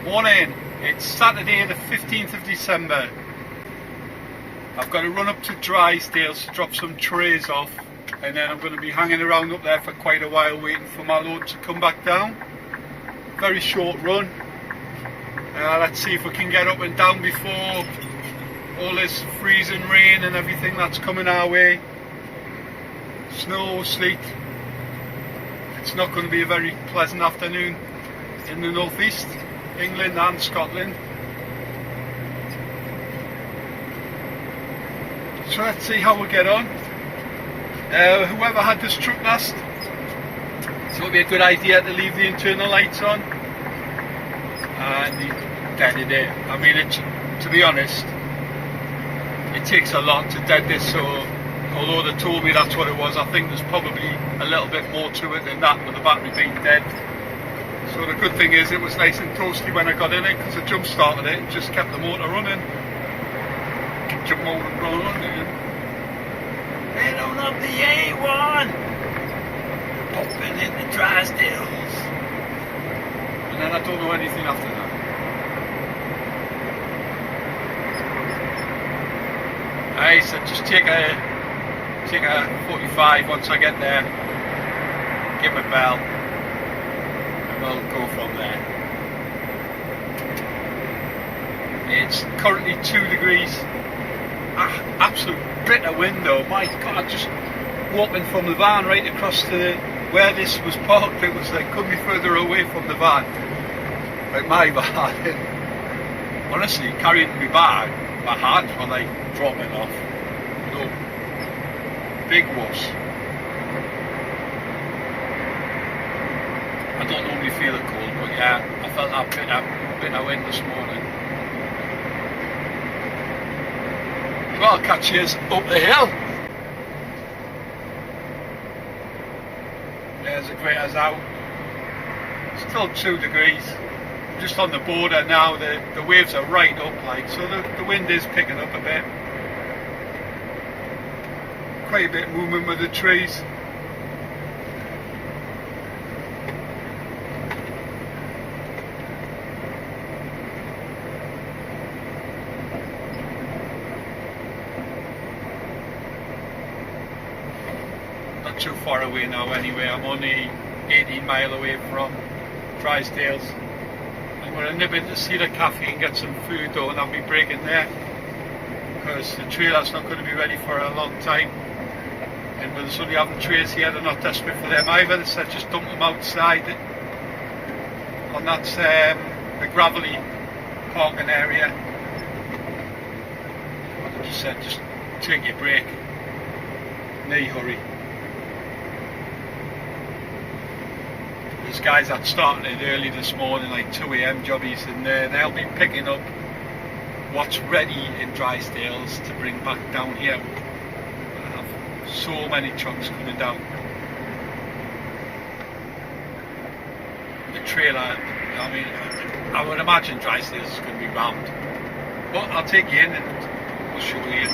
Morning, it's Saturday the 15th of December. I've got to run up to Drysdales to drop some trays off, and then I'm going to be hanging around up there for quite a while waiting for my load to come back down. Very short run. Let's see if we can get up and down before all this freezing rain and everything that's coming our way. Snow, sleet. It's not going to be a very pleasant afternoon in the northeast, England and Scotland. So let's see how we get on. Whoever had this truck last, so it'll be a good idea to leave the internal lights on. And he deaded it. I mean, to be honest, it takes a lot to dead this, so although they told me that's what it was, I think there's probably a little bit more to it than that with the battery being dead. So the good thing is it was nice and toasty when I got in it, because I jump started it and just kept the motor running. Kept the motor running. They don't have the A1! Popping in the Drysdales. And then I don't know anything after that. I said just take a 45 once I get there, give him a bell, and we'll go from there. It's currently 2 degrees, absolute bitter wind though. My God, I just walking from the van right across to where this was parked, it was like couldn't be further away from the van, like my van. Honestly, carrying my bag, my hands were like dropping off. No, big wuss. I don't normally feel it cold, but yeah, I felt that bitter wind this morning. Well, I'll catch you up the hill. There's the graters out. Still 2 degrees. Just on the border now, the waves are right up, like, so the wind is picking up a bit. Quite a bit of movement with the trees. Not too far away now anyway, I'm only 18 miles away from Drysdales. I'm going to nip into Cedar Cafe and get some food though, and I'll be breaking there because the trailer's not going to be ready for a long time, and with us only having trays here, they're not desperate for them either. They said just dump them outside on that the gravelly parking area. What they just said, just take your break, no hurry. There's guys that started it early this morning, like 2 AM jobbies, and they'll be picking up what's ready in Drysdales to bring back down here. I have so many trucks coming down. The trailer, I mean, I would imagine Drysdales is going to be rammed. But I'll take you in and we'll show you.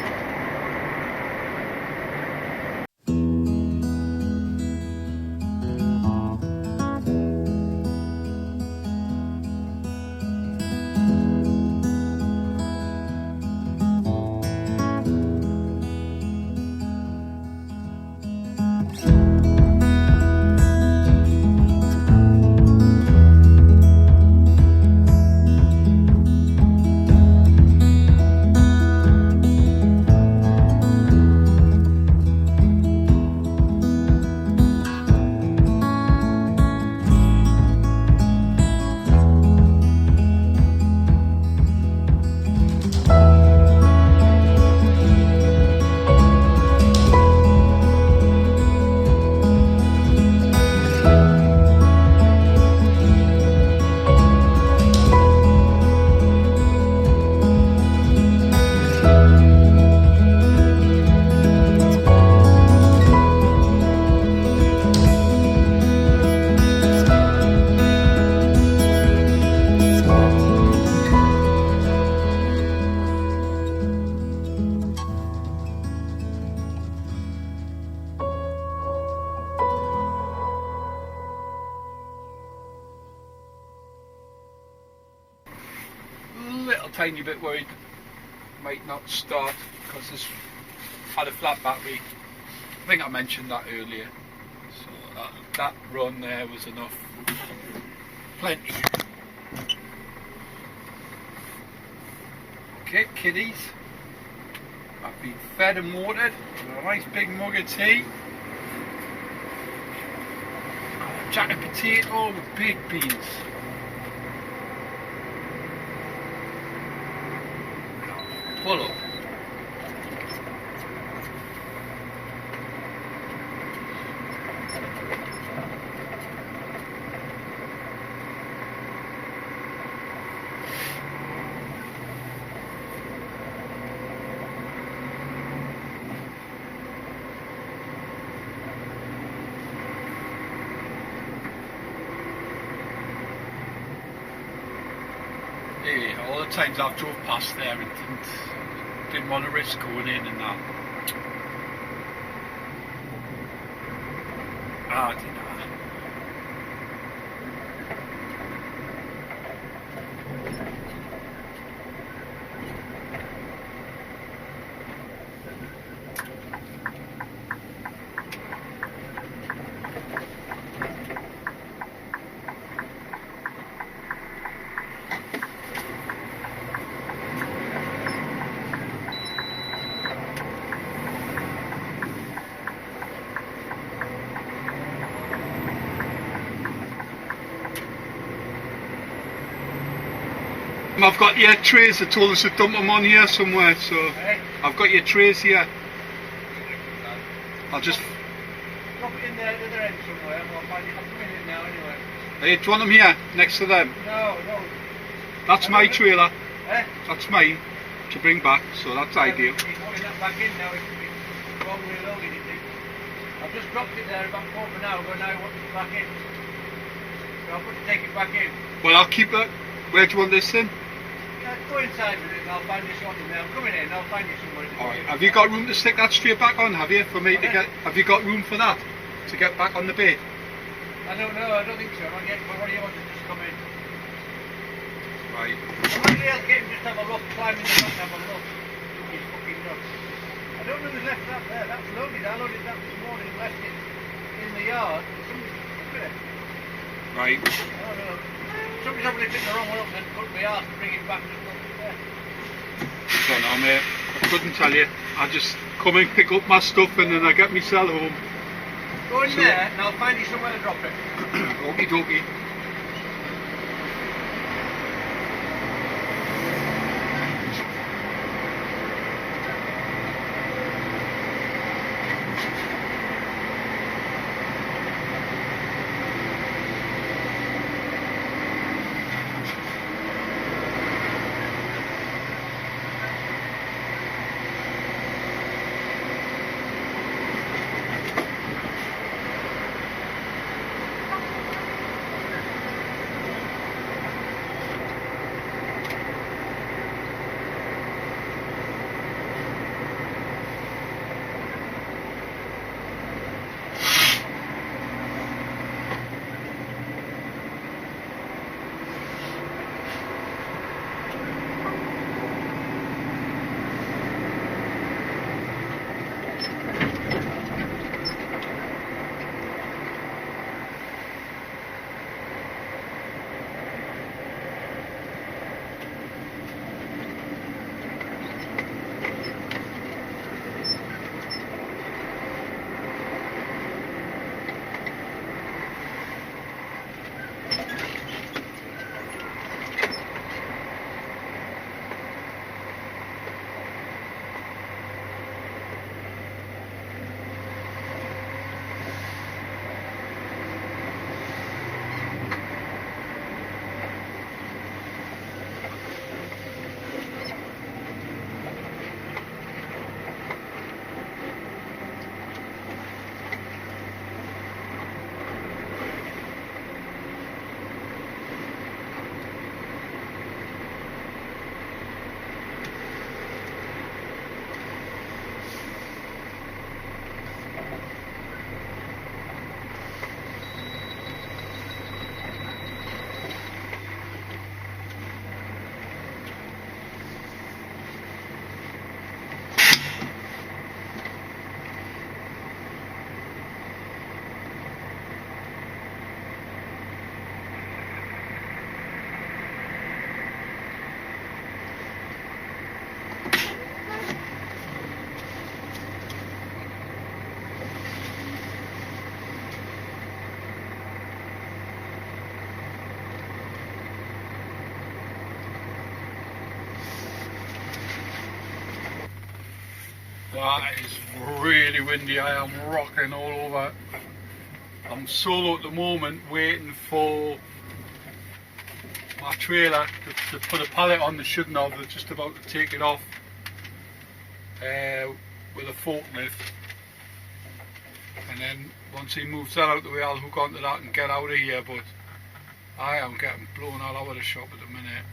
little tiny bit worried might not start because it's had a flat battery. I think I mentioned that earlier. So that run there was enough. Plenty. Okay, kiddies. I've been fed and watered with a nice big mug of tea. A jacket potato with baked beans. Full up. Yeah, all the times I've drove past there and didn't want to risk going in and that. I didn't know. I've got your trays. I told us to dump them on here somewhere, so I've got your trays here. I'll just drop it in there at the other end somewhere. I'll find it. I'm coming in now anyway. Hey, do you want them here next to them? No. That's my trailer. Eh? That's mine to bring back, so that's ideal. He's putting that back in now. It's wrong reloading it. I've just dropped it there about half an hour ago. Now I want it back in. So I've got to take it back in. Well, I'll keep it. Where do you want this in? Yeah, go inside with it and I'll find this one in there. I'm coming in, I'll find it somewhere. Alright, have you got room to stick that straight back on, have you? For me to get, have you got room for that? To get back on the bed? I don't know, I don't think so. Not yet, but what do you want to just come in? Right. Somebody else get him just have a look, climb in the front and have a look. He's fucking nuts. I don't know who's left that there, that's loaded. I loaded that this morning and left it in the yard. Look at it. Right. I don't know. Somebody's probably picked the wrong one up and put my arse to bring it back and put it there. I don't know, mate. I couldn't tell you. I just come and pick up my stuff and then I get myself home. Go in there and I'll find you somewhere to drop it. Okie dokie. That is really windy. I am rocking all over. I'm solo at the moment, waiting for my trailer to put a pallet on the shouldn't have. They're just about to take it off with a forklift, and then once he moves that out the way, I'll hook onto that and get out of here. But I am getting blown all over the shop at the minute.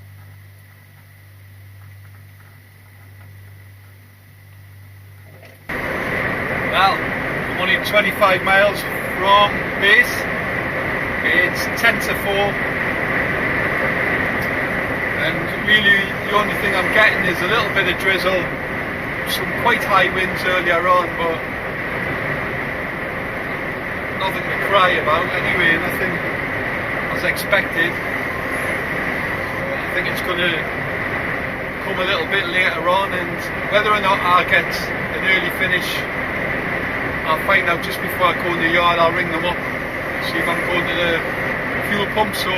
Well, I'm only 25 miles from base. It's 10 to 4, and really the only thing I'm getting is a little bit of drizzle, some quite high winds earlier on, but nothing to cry about anyway, nothing as expected. So I think it's going to come a little bit later on, and whether or not I get an early finish, I'll find out just before I go in the yard. I'll ring them up, see if I'm going to the fuel pumps or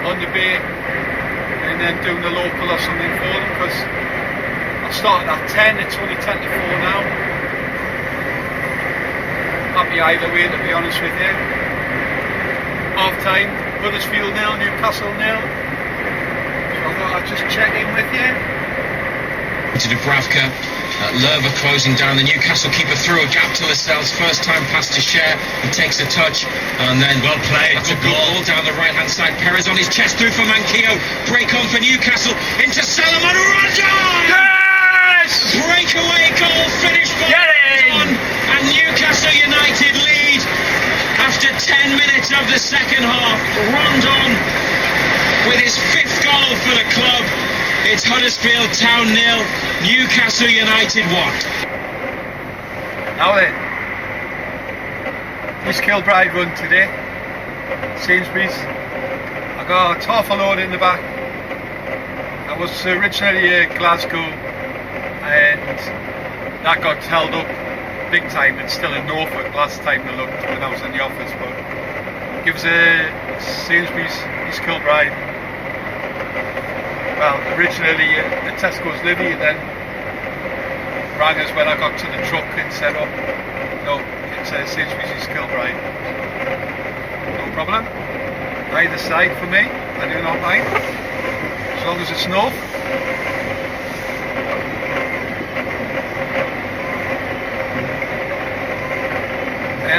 on the bay, and then doing the local or something for them, because I started at 10, it's only 10 to 4 now. Happy either way, to be honest with you. Half time, Huddersfield 0, Newcastle 0. So I thought I'd just check in with you. To Dubravka, Lerva closing down the Newcastle keeper through a gap to Lascelles, first time pass to Cher, he takes a touch, and then well played, that's a good ball down the right hand side, Perez on his chest through for Manquillo, break on for Newcastle, into Salomon Rajan! Yes! Breakaway goal finished by Rajan, and Newcastle United lead after 10 minutes of the second half. Rondon with his 5th goal for the club. It's Huddersfield Town 0, Newcastle United 1. Now then, East Kilbride run today, Sainsbury's. I got half a load in the back. I was originally at Glasgow, and that got held up big time. It's still in Norfolk last time I looked when I was in the office, but gives a Sainsbury's East Kilbride. Well, originally at Tesco's Livy, then rang us when I got to the truck and said, oh, no, it's Sainsbury's East Kilbride. No problem. Either side for me, I do not mind, as long as it's north.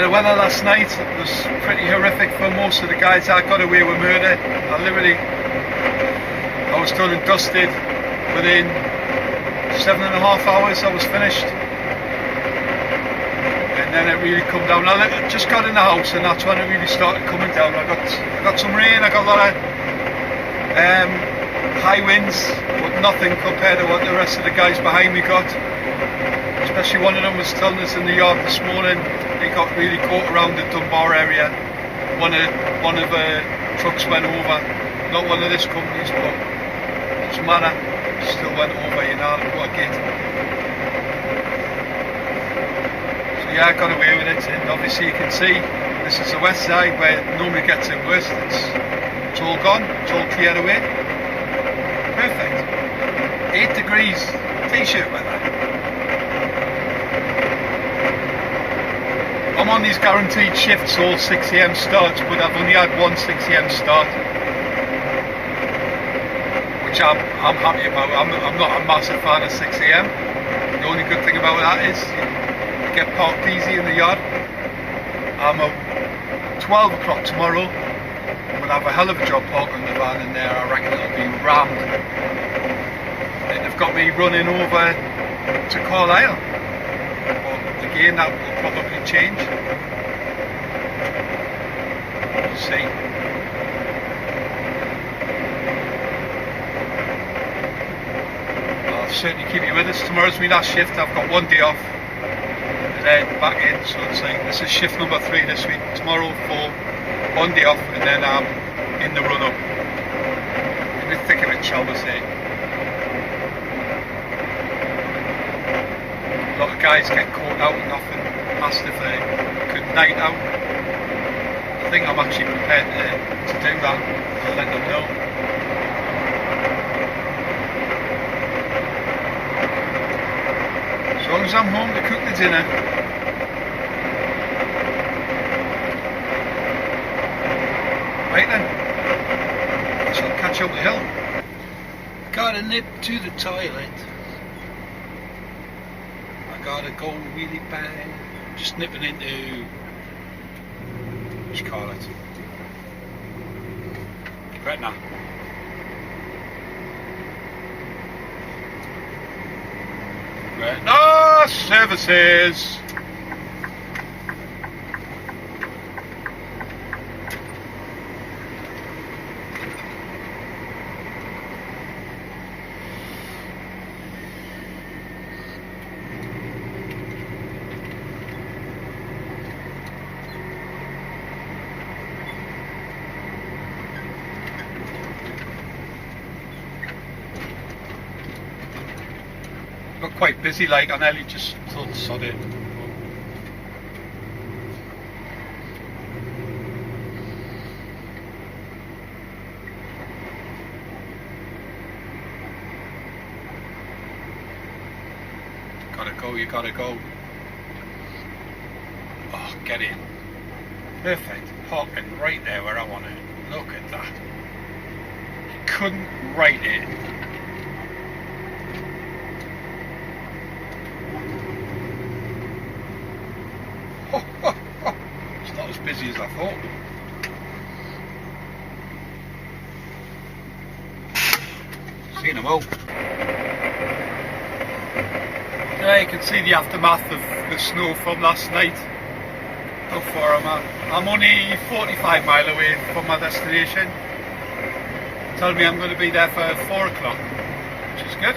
The weather last night was pretty horrific for most of the guys. I got away with murder. I was done and dusted within 7.5 hours. I was finished, and then it really come down. I just got in the house, and that's when it really started coming down. I got some rain. I got a lot of high winds, but nothing compared to what the rest of the guys behind me got. Especially one of them was telling us in the yard this morning he got really caught around the Dunbar area. One of the trucks went over. Not one of this company's, but doesn't matter, still went over, you know, what a git. So yeah, I got away with it, and obviously you can see this is the west side where it normally gets it worse. It's all gone, it's all cleared away. Perfect. 8 degrees, t-shirt weather. I'm on these guaranteed shifts, all 6 AM starts, but I've only had one 6 AM start, which I'm happy about. I'm not a massive fan of 6 AM. The only good thing about that is you get parked easy in the yard. I'm at 12 o'clock tomorrow. We'll have a hell of a job parking the van in there. I reckon it'll be rammed. And they've got me running over to Carlisle. But again, that will probably change. We'll see. Certainly keep you with us. Tomorrow's my last shift. I've got one day off and then back in, so it's like this is shift number 3 this week. Tomorrow 4, one day off, and then I'm in the run up in the thick of it, shall we say. A lot of guys get caught out and often asked if they could night out. I think I'm actually prepared to do that. I'll let them know. So as I'm home to cook the dinner. Right then, I shall catch up the hill. Gotta nip to the toilet. I gotta go really bad. Just nipping into, what do you call it? Retina. Retina services. Got quite busy, like, I nearly just thought sod it. Gotta go, you gotta go. Oh, get in. Perfect. Parking right there where I want it. Look at that. You couldn't write it. It's not as busy as I thought. See you in a moment. There you can see the aftermath of the snow from last night. How far am I? I'm only 45 miles away from my destination. Tell me I'm going to be there for 4 o'clock, which is good.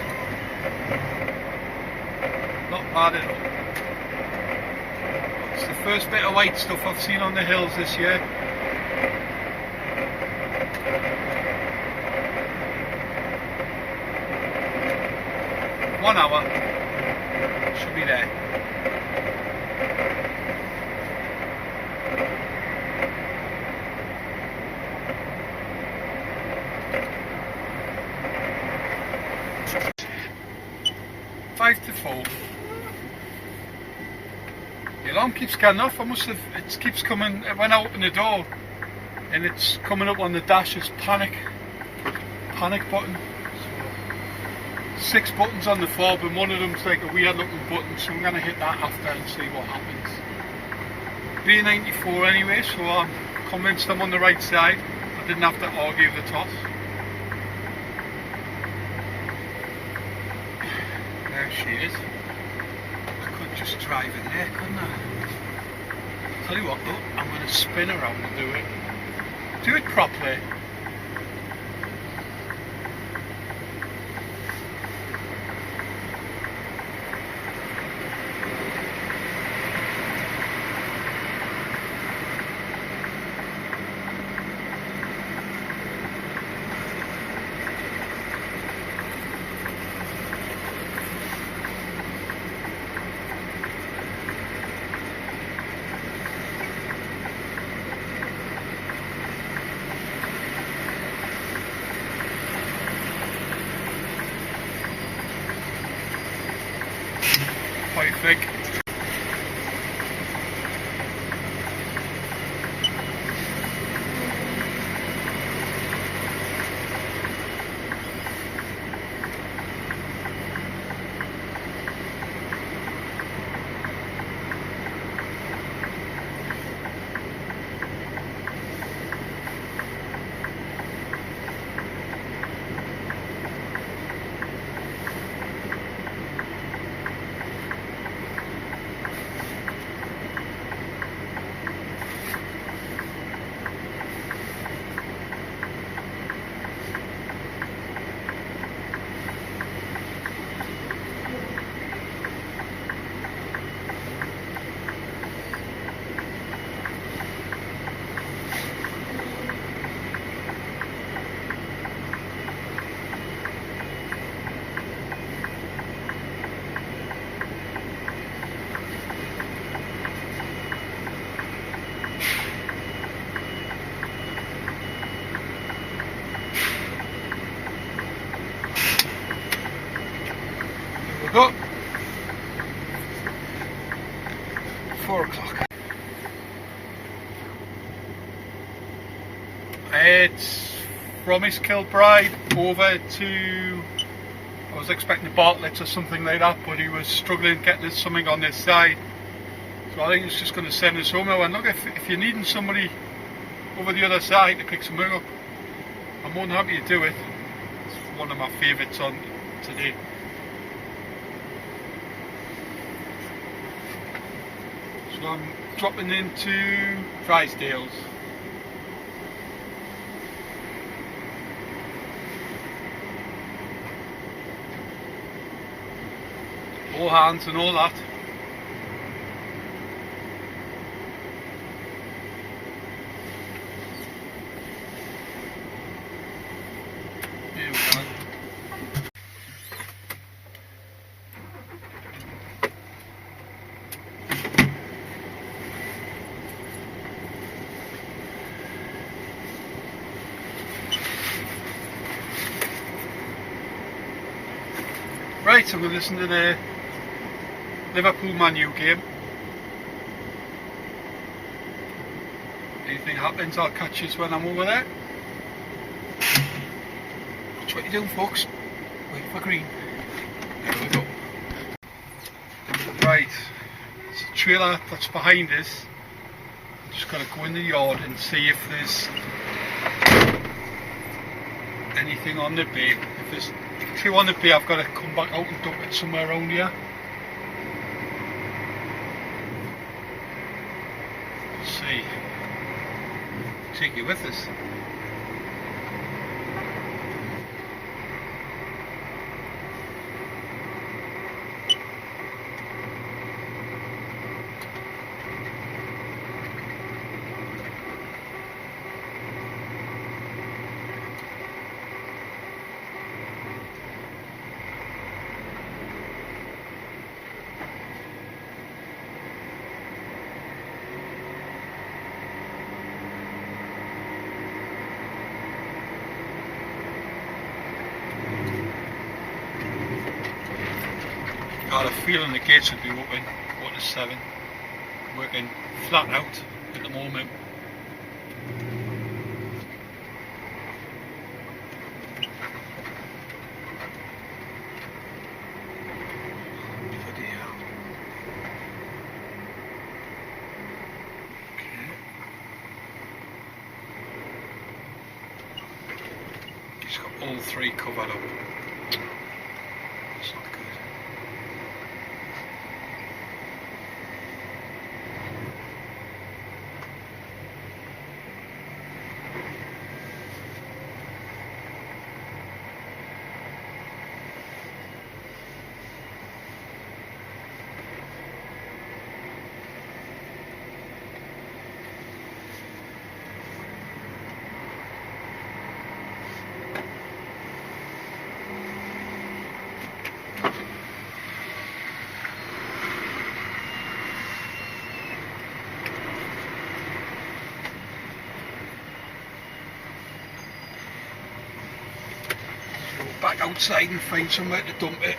Not bad at all. It's the first bit of white stuff I've seen on the hills this year. One hour. Should be there. Five to 4. The alarm keeps going off. It keeps coming. It went out in the door and it's coming up on the dash as panic button. So 6 buttons on the fob and one of them's like a weird looking button, so I'm going to hit that after and see what happens. B94 anyway, so I'm convinced I'm on the right side. I didn't have to argue the toss. There she is. I could just drive in there, couldn't I? Tell you what though, I'm going to spin around and do it. Do it properly. Perfect. Go. 4 o'clock. It's from East Kilbride over to, I was expecting Bartlett's or something like that, but he was struggling getting us something on this side. So I think he's just going to send us home. I went, look, if you're needing somebody over the other side to pick something up, I'm more than happy to do it. It's one of my favourites on today. So I'm dropping into Drysdale's. All hands and all that. Here we go. Right, so we'll listen to the Liverpool Man U game. Anything happens, I'll catch you when I'm over there. Watch what you're doing, folks. Wait for green. There we go. Right, it's a trailer that's behind us. I'm just going to go in the yard and see if there's anything on the bay. If there's two on the bay, I've got to come back out and dump it somewhere around here. See, take you with us. I had a feeling the gates would be open, 7:15. Working flat out at the moment. Bloody hell. Okay. He's got all three covered up. That's not good. Back outside and find somewhere to dump it.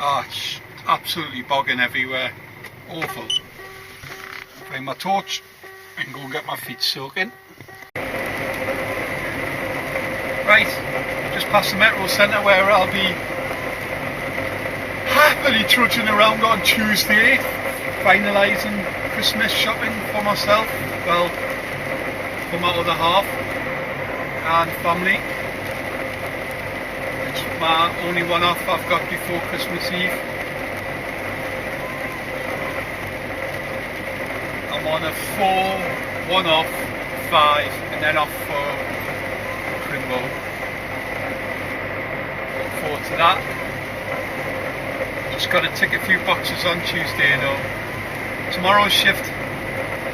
Oh, it's absolutely bogging everywhere. Awful. Find my torch and go and get my feet soaking. Right, just past the Metro Centre where I'll be happily trudging around on Tuesday, finalising Christmas shopping for myself, well, for my other half and family. It's my only one off I've got before Christmas Eve. I'm on a 4, 1 off, 5 and then off for Crimbo. Look forward to that. Just got to tick a few boxes on Tuesday though. Tomorrow's shift,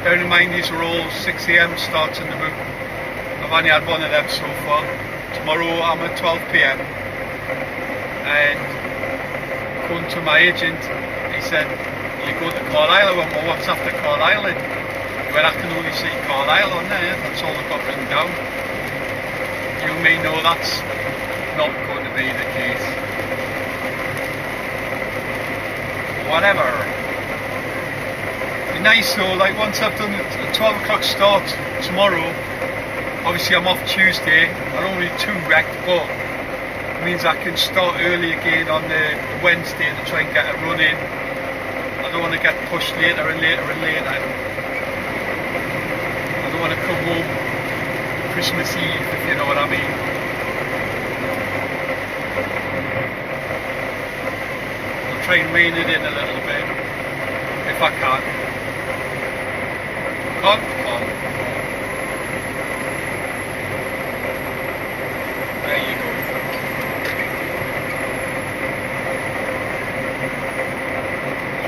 bear in mind these are all 6 AM starts in the book. I've only had one of them so far. Tomorrow I'm at 12 PM. And according to my agent, he said, you go to Carlisle. I went, well, what's after Carlisle? Where I can only see Carlisle on there, that's all I've got written down. You may know that's not going to be the case. Whatever. Be nice though, like once I've done a 12 o'clock start tomorrow, obviously I'm off Tuesday, I'm only 2 wrecked, but it means I can start early again on the Wednesday to try and get a run in. I don't want to get pushed later and later and later. I don't want to come home Christmas Eve, if you know what I mean. I'll try and rein it in a little bit, if I can. Come on. There you go.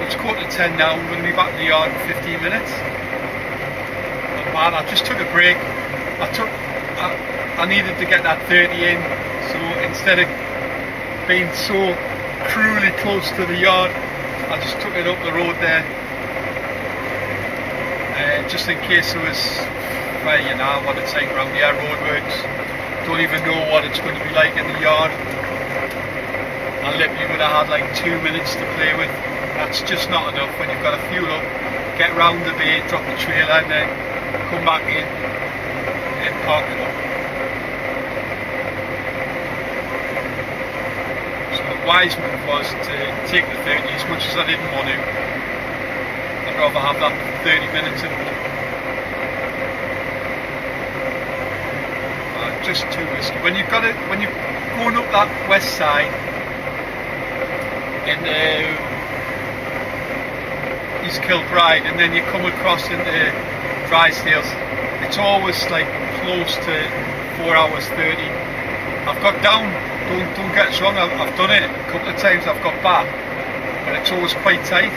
It's 9:45 now, I'm going to be back in the yard in 15 minutes. Not bad, I just took a break. I needed to get that 30 in, so instead of being so cruelly close to the yard, I just took it up the road there. Just in case there was, well, you know what it's like around here, roadworks. Don't even know what it's going to be like in the yard. I literally would have had like 2 minutes to play with. That's just not enough when you've got to fuel up, get round the bay, drop the trailer and then come back in and park it up. So the wise move was to take the 30 as much as I didn't want to. I'd rather have that 30 minutes in. Just too risky. When you've got it, when you're going up that west side in East Kilbride and then you come across into Drysdales, it's always like close to 4 hours 30. I've got down, don't get us wrong, I've done it a couple of times, I've got back, but it's always quite tight.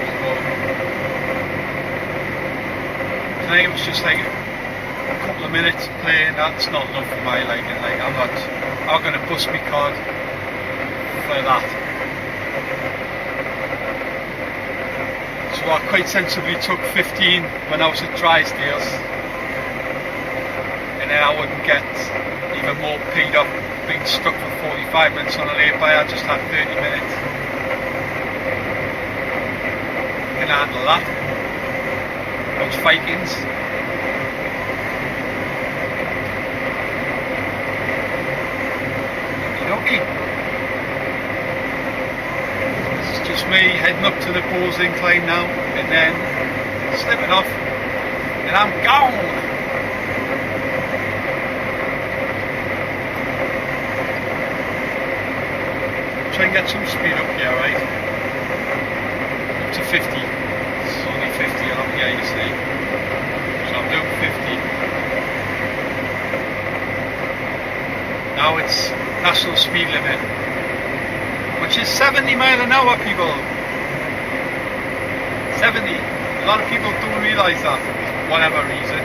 So, tonight it was just like a couple of minutes playing, that's not enough for my liking. Like I'm not going to bust my card for that. So I quite sensibly took 15 when I was at Drysdales, and then I wouldn't get even more peed off being stuck for 45 minutes on a lay-by. I just had 30 minutes. Can handle that. Those Vikings. Okay. This is just me heading up to the Bowes Incline now and then slipping off and I'm gone. Try and get some speed up here, right? Up to 50. It's only 50 along here, you see. So I'm doing 50. Now it's national speed limit, which is 70 miles an hour, people. 70. A lot of people don't realise that, for whatever reason.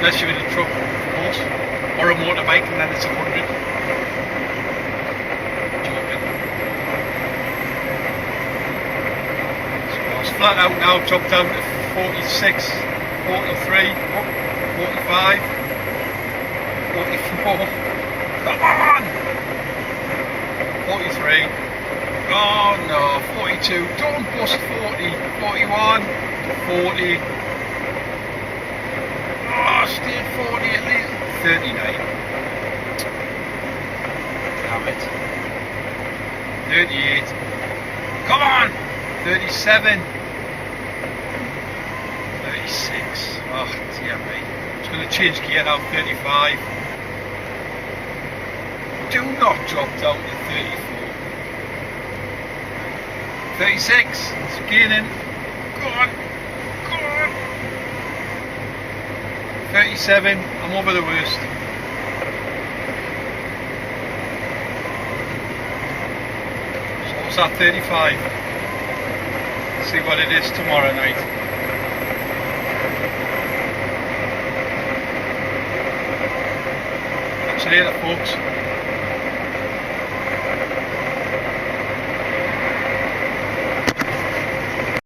Unless you're in a truck, of course, or a motorbike, and then it's 100. Joking. So I was flat out now, dropped down to 46, 43, 45. 44. Come on! Oh no, 42. Don't bust 40. 41. 40. Oh, stay at 40 at least. 39. Damn it. 38. Come on! 37. 36. Oh, dear me. I'm just going to change gear now. 35. Do not drop down to 34. 36. It's gaining. Go on. Go on. 37. I'm over the worst. So what's that? 35. See what it is tomorrow night. Catch you later, folks.